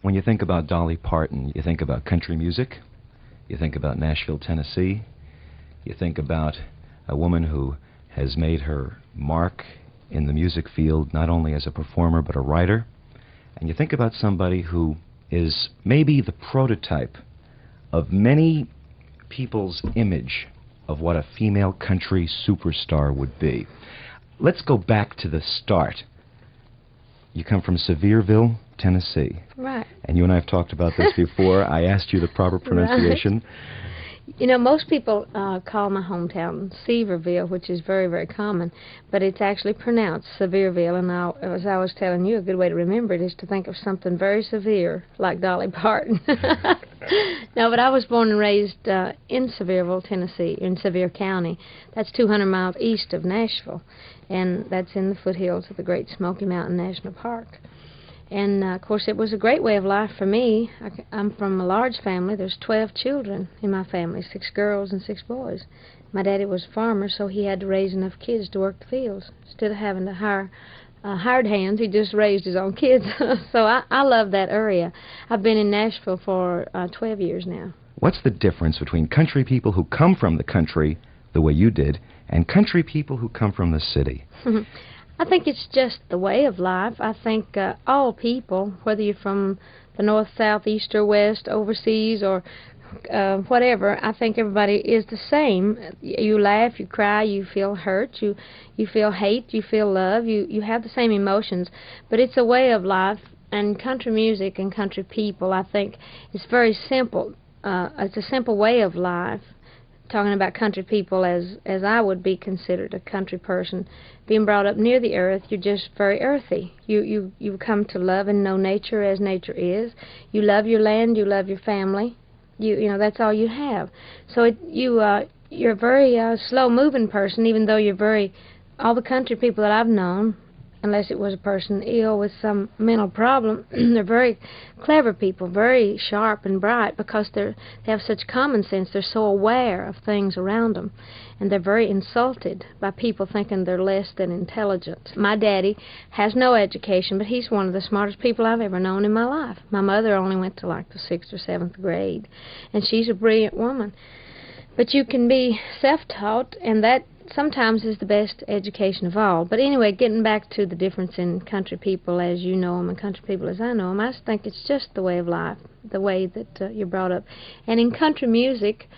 When you think about Dolly Parton, you think about country music, you think about Nashville, Tennessee, you think about a woman who has made her mark in the music field, not only as a performer but a writer, and you think about somebody who is maybe the prototype of many people's image of what a female country superstar would be. Let's go back to the start. You come from Sevierville, Tennessee. Right. And you and I have talked about this before. I asked you the proper pronunciation. Right. You know, most people call my hometown Sevierville, which is very, very common, but it's actually pronounced Sevierville, and as I was telling you, a good way to remember it is to think of something very severe, like Dolly Parton. No, but I was born and raised in Sevierville, Tennessee, in Sevier County. That's 200 miles east of Nashville, and that's in the foothills of the Great Smoky Mountain National Park. And, of course, it was a great way of life for me. I'm from a large family. There's 12 children in my family, 6 girls and 6 boys. My daddy was a farmer, so he had to raise enough kids to work the fields. Instead of having to hire hired hands, he just raised his own kids. So I love that area. I've been in Nashville for 12 years now. What's the difference between country people who come from the country, the way you did, and country people who come from the city? I think it's just the way of life. I think all people, whether you're from the north, south, east, or west, overseas, or whatever, I think everybody is the same. You laugh, you cry, you feel hurt, you feel hate, you feel love, you have the same emotions. But it's a way of life, and country music and country people, I think, is very simple. It's a simple way of life. Talking about country people as I would be considered a country person, being brought up near the earth, you're just very earthy. You come to love and know nature as nature is. You love your land, you love your family. You know, that's all you have. So you're a very slow-moving person, even though all the country people that I've known, unless it was a person ill with some mental problem, they're very clever people, very sharp and bright, because they have such common sense. They're so aware of things around them, and they're very insulted by people thinking they're less than intelligent. My daddy has no education, but he's one of the smartest people I've ever known in my life. My mother only went to like the 6th or 7th grade, and she's a brilliant woman. But you can be self-taught, and that sometimes is the best education of all. But anyway, getting back to the difference in country people as you know them and country people as I know them, I think it's just the way of life, the way that you're brought up. And in country music,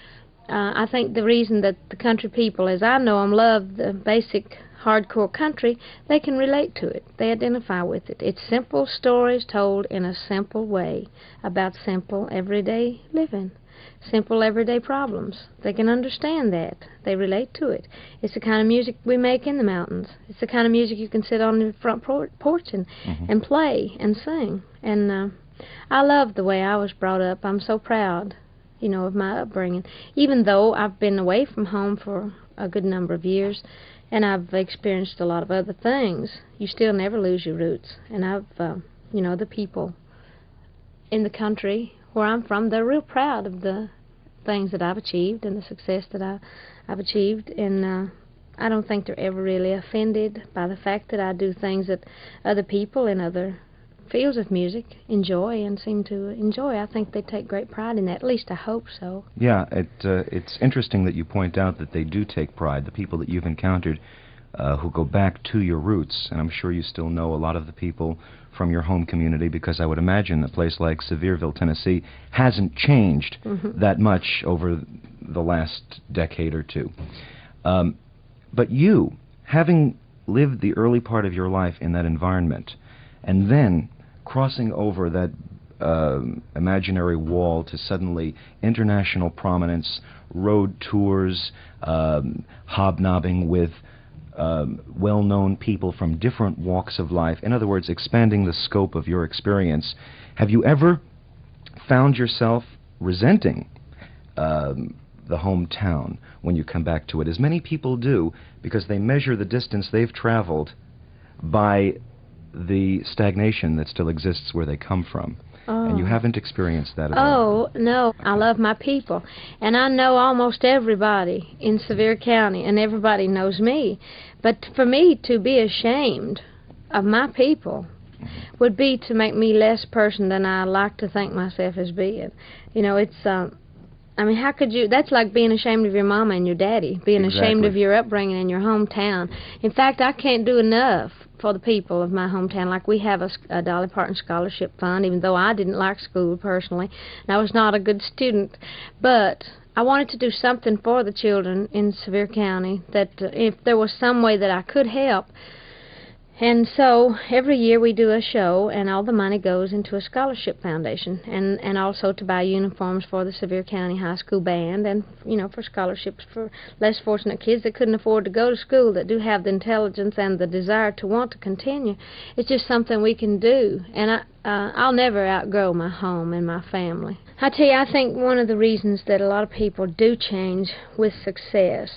I think the reason that the country people as I know them love the basic hardcore country, they can relate to it. They identify with it. It's simple stories told in a simple way about simple everyday living. Simple everyday problems. They can understand that. They relate to it. It's the kind of music we make in the mountains. It's the kind of music you can sit on the front porch and play and sing. And I love the way I was brought up. I'm so proud, you know, of my upbringing. Even though I've been away from home for a good number of years, and I've experienced a lot of other things, you still never lose your roots. And you know, the people in the country where I'm from, they're real proud of the things that I've achieved and the success that I've achieved, and I don't think they're ever really offended by the fact that I do things that other people in other fields of music enjoy and seem to enjoy. I think they take great pride in that. At least I hope so. Yeah, it's interesting that you point out that they do take pride, the people that you've encountered who go back to your roots, and I'm sure you still know a lot of the people from your home community, because I would imagine a place like Sevierville, Tennessee hasn't changed that much over the last decade or two. But you, having lived the early part of your life in that environment, and then crossing over that imaginary wall to suddenly international prominence, road tours, hobnobbing with well-known people from different walks of life. In other words, expanding the scope of your experience. Have you ever found yourself resenting the hometown when you come back to it, as many people do, because they measure the distance they've traveled by the stagnation that still exists where they come from? And you haven't experienced that at all. Oh, no. I love my people. And I know almost everybody in Sevier County, and everybody knows me. But for me to be ashamed of my people would be to make me less person than I like to think myself as being. You know, it's I mean, how could you? That's like being ashamed of your mama and your daddy, being ashamed of your upbringing in your hometown. In fact, I can't do enough for the people of my hometown. Like, we have a Dolly Parton scholarship fund, even though I didn't like school personally, and I was not a good student. But I wanted to do something for the children in Sevier County, that if there was some way that I could help. And so every year we do a show, and all the money goes into a scholarship foundation, and also to buy uniforms for the Sevier County High School band, and, you know, for scholarships for less fortunate kids that couldn't afford to go to school, that do have the intelligence and the desire to want to continue. It's just something we can do, and I'll never outgrow my home and my family. I tell you, I think one of the reasons that a lot of people do change with success,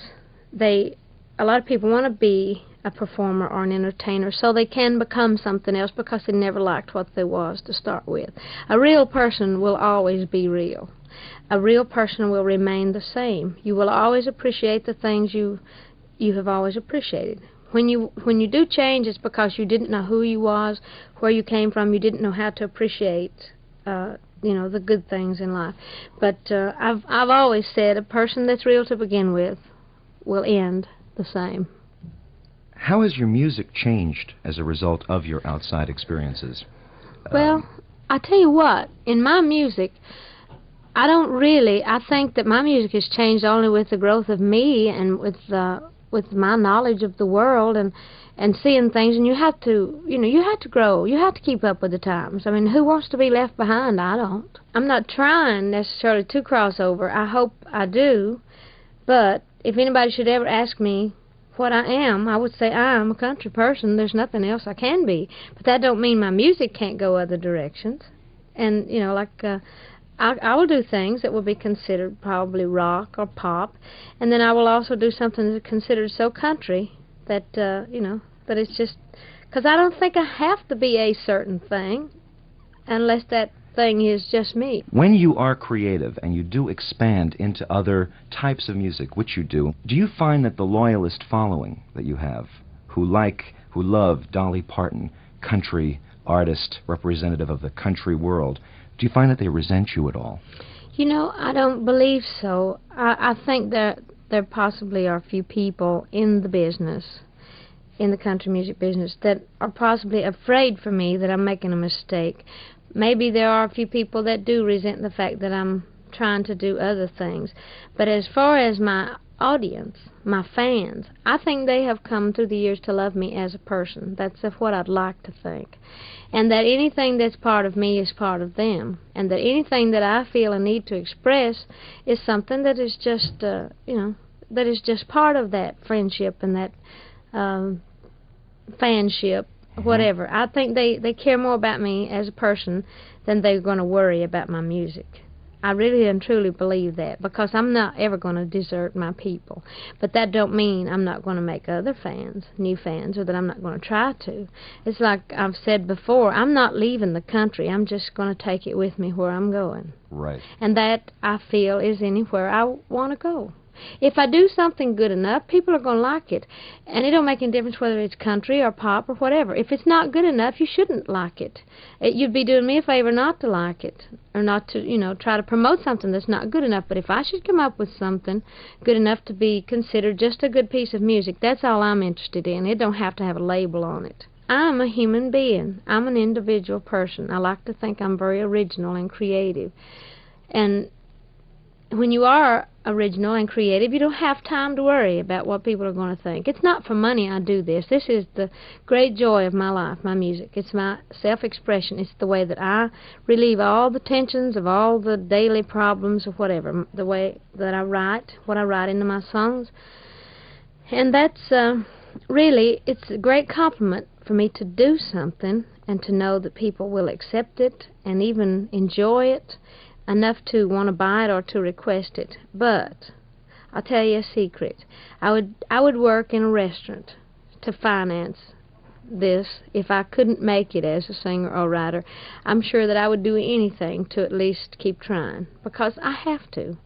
a lot of people want to be a performer or an entertainer so they can become something else because they never liked what they was to start with. A real person will always be real. A real person will remain the same. You will always appreciate the things you have always appreciated. When you do change, it's because you didn't know who you was, where you came from. You didn't know how to appreciate you know, the good things in life. But I've always said a person that's real to begin with will end the same. How has your music changed as a result of your outside experiences? Well, I tell you what, in my music, I think that my music has changed only with the growth of me and with my knowledge of the world and seeing things, and you have to grow. You have to keep up with the times. I mean, who wants to be left behind? I don't. I'm not trying necessarily to cross over. I hope I do, but if anybody should ever ask me what I am, I would say I am a country person. There's nothing else I can be. But that don't mean my music can't go other directions. And, you know, like I will do things that will be considered probably rock or pop, and then I will also do something that's considered so country that, you know, that it's just, because I don't think I have to be a certain thing unless that thing is just me. When you are creative and you do expand into other types of music, which you do you find that the loyalist following that you have, who love Dolly Parton, country artist, representative of the country world, do you find that they resent you at all? You know, I don't believe so. I think that there possibly are a few people in the business, in the country music business, that are possibly afraid for me that I'm making a mistake. Maybe there are a few people that do resent the fact that I'm trying to do other things. But as far as my audience, my fans, I think they have come through the years to love me as a person. That's what I'd like to think. And that anything that's part of me is part of them. And that anything that I feel a need to express is something that is just, you know, that is just part of that friendship and that fanship. Whatever. I think they care more about me as a person than they're going to worry about my music. I really and truly believe that, because I'm not ever going to desert my people. But that don't mean I'm not going to make other fans, new fans, or that I'm not going to try to. It's like I've said before, I'm not leaving the country. I'm just going to take it with me where I'm going. Right. And that, I feel, is anywhere I want to go. If I do something good enough, people are going to like it. And it don't make any difference whether it's country or pop or whatever. If it's not good enough, you shouldn't like it. You'd be doing me a favor not to like it, or not to, you know, try to promote something that's not good enough. But if I should come up with something good enough to be considered just a good piece of music, that's all I'm interested in. It don't have to have a label on it. I'm a human being. I'm an individual person. I like to think I'm very original and creative. And when you are original and creative, you don't have time to worry about what people are going to think. It's not for money I do this. This is the great joy of my life, my music. It's my self-expression. It's the way that I relieve all the tensions of all the daily problems or whatever, the way that I write, what I write into my songs. And that's really, it's a great compliment for me to do something and to know that people will accept it and even enjoy it enough to want to buy it or to request it. But I'll tell you a secret. I would work in a restaurant to finance this if I couldn't make it as a singer or writer. I'm sure that I would do anything to at least keep trying, because I have to.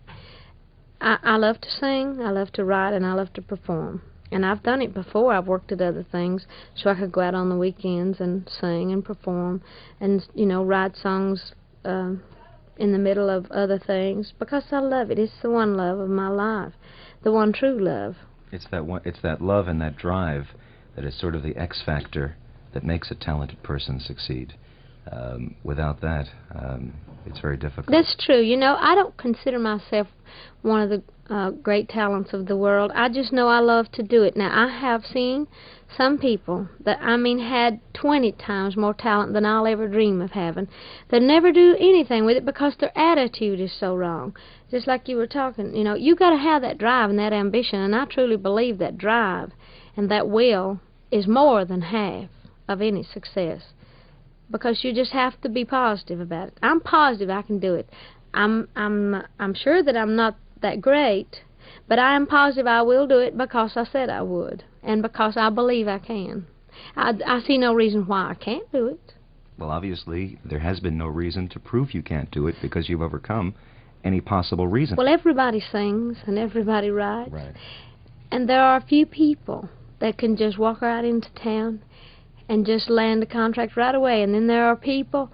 I love to sing, I love to write, and I love to perform. And I've done it before. I've worked at other things so I could go out on the weekends and sing and perform and, you know, write songs in the middle of other things because I love it. It's the one love of my life, the one true love. It's that love and that drive that is sort of the X factor that makes a talented person succeed. Without that, it's very difficult. That's true. You know, I don't consider myself one of the great talents of the world. I just know I love to do it. Now, I have seen some people that, I mean, had 20 times more talent than I'll ever dream of having, that never do anything with it because their attitude is so wrong. Just like you were talking, you know, you got to have that drive and that ambition, and I truly believe that drive and that will is more than half of any success, because you just have to be positive about it. I'm positive I can do it. I'm sure that I'm not that great, but I am positive I will do it because I said I would, and because I believe I can. I see no reason why I can't do it. Well, obviously, there has been no reason to prove you can't do it because you've overcome any possible reason. Well, everybody sings and everybody writes. Right. And there are a few people that can just walk right into town and just land a contract right away. And then there are people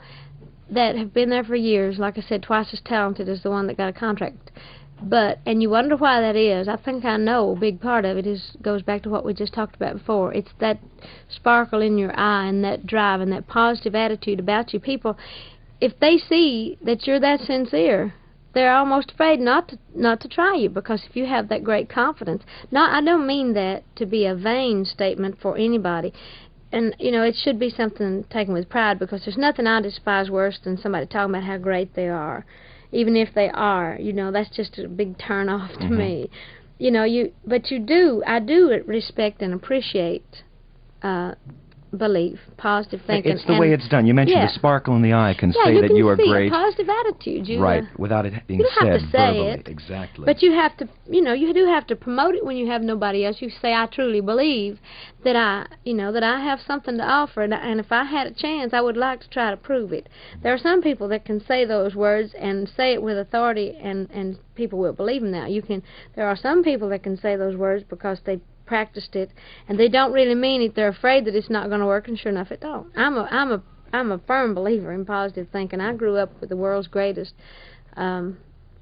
that have been there for years, like I said, twice as talented as the one that got a contract. And you wonder why that is. I think I know a big part of it goes back to what we just talked about before. It's that sparkle in your eye and that drive and that positive attitude about you. People, if they see that you're that sincere, they're almost afraid not to try you, because if you have that great confidence. Now, I don't mean that to be a vain statement for anybody. And, you know, it should be something taken with pride, because there's nothing I despise worse than somebody talking about how great they are. Even if they are, you know, that's just a big turn-off to me. You know, I do respect and appreciate belief, positive thinking. It's the way it's done. You mentioned the sparkle in the eye can say that you are great. Yeah, positive attitude. Right, without it being said verbally. You don't have to say it. Exactly. But you have to, you know, you do have to promote it when you have nobody else. You say, I truly believe that I have something to offer, and if I had a chance, I would like to try to prove it. There are some people that can say those words and say it with authority, and people will believe them. Now, there are some people that can say those words because they practiced it, and they don't really mean it. They're afraid that it's not going to work, and sure enough, it don't. I'm a firm believer in positive thinking. I grew up with the world's greatest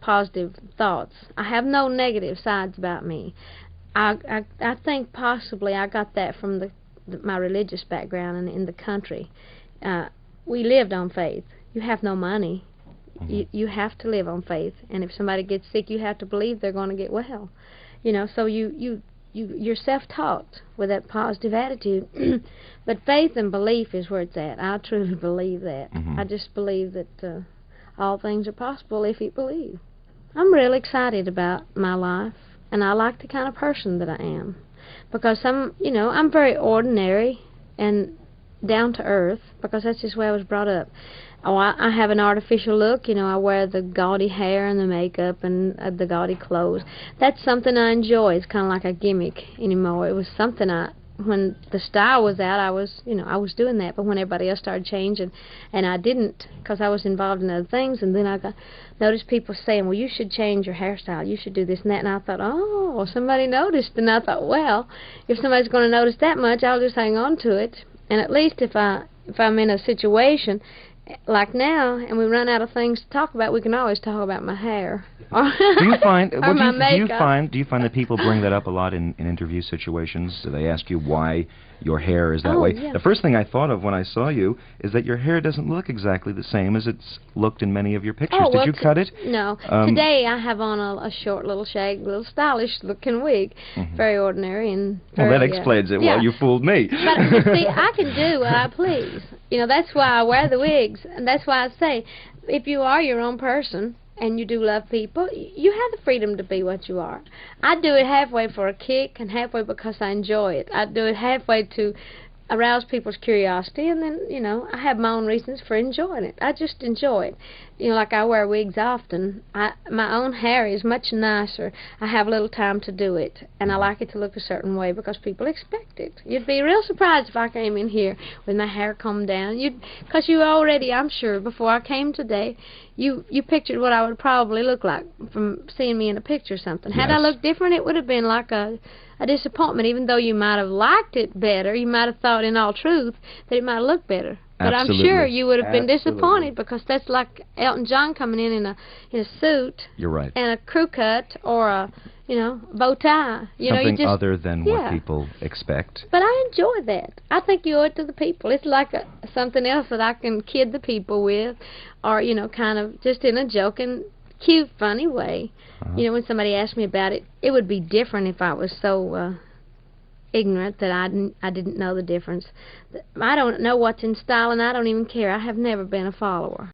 positive thoughts. I have no negative sides about me. I think possibly I got that from my religious background and in the country. We lived on faith. You have no money. You have to live on faith, and if somebody gets sick, you have to believe they're going to get well. You know, so you're self-taught with that positive attitude. But faith and belief is where it's at. I truly believe that. I just believe that all things are possible if you believe. I'm real excited about my life, and I like the kind of person that I am, because I'm very ordinary and down to earth, because that's just the way I was brought up. Oh, I have an artificial look. You know, I wear the gaudy hair and the makeup and the gaudy clothes. That's something I enjoy. It's kind of like a gimmick anymore. It was something when the style was out, I was doing that. But when everybody else started changing, and I didn't, because I was involved in other things, and then I noticed people saying, well, you should change your hairstyle. You should do this and that. And I thought, oh, somebody noticed. And I thought, well, if somebody's going to notice that much, I'll just hang on to it. And at least if I'm in a situation like now, and we run out of things to talk about, we can always talk about my hair. Do you find my makeup. Do you find that people bring that up a lot in interview situations? Do they ask you why your hair is that way? Yeah. The first thing I thought of when I saw you is that your hair doesn't look exactly the same as it's looked in many of your pictures. Did you cut it? No. Today I have on a short little shag, little stylish looking wig. Very ordinary and very, well, that explains it. Yeah. Well, you fooled me. But see, I can do what I please. You know, that's why I wear the wigs, and that's why I say, if you are your own person and you do love people, you have the freedom to be what you are. I do it halfway for a kick and halfway because I enjoy it. I do it halfway to arouse people's curiosity, and then, you know, I have my own reasons for enjoying it. I just enjoy it. You know, like I wear wigs often. My own hair is much nicer. I have a little time to do it, and I like it to look a certain way because people expect it. You'd be real surprised if I came in here with my hair combed down. Because you already, I'm sure, before I came today, you pictured what I would probably look like from seeing me in a picture or something. Had I looked different, it would have been like a a disappointment, even though you might have liked it better. You might have thought, in all truth, that it might have looked better. But Absolutely. I'm sure you would have been Absolutely. disappointed, because that's like Elton John coming in a suit. You're right. And a crew cut or a bow tie. Something other than what yeah. people expect. But I enjoy that. I think you owe it to the people. It's like something else that I can kid the people with, or kind of just in a joking, cute, funny way. When somebody asked me about it, it would be different if I was so ignorant that I didn't know the difference. I don't know what's in style, and I don't even care. I have never been a follower.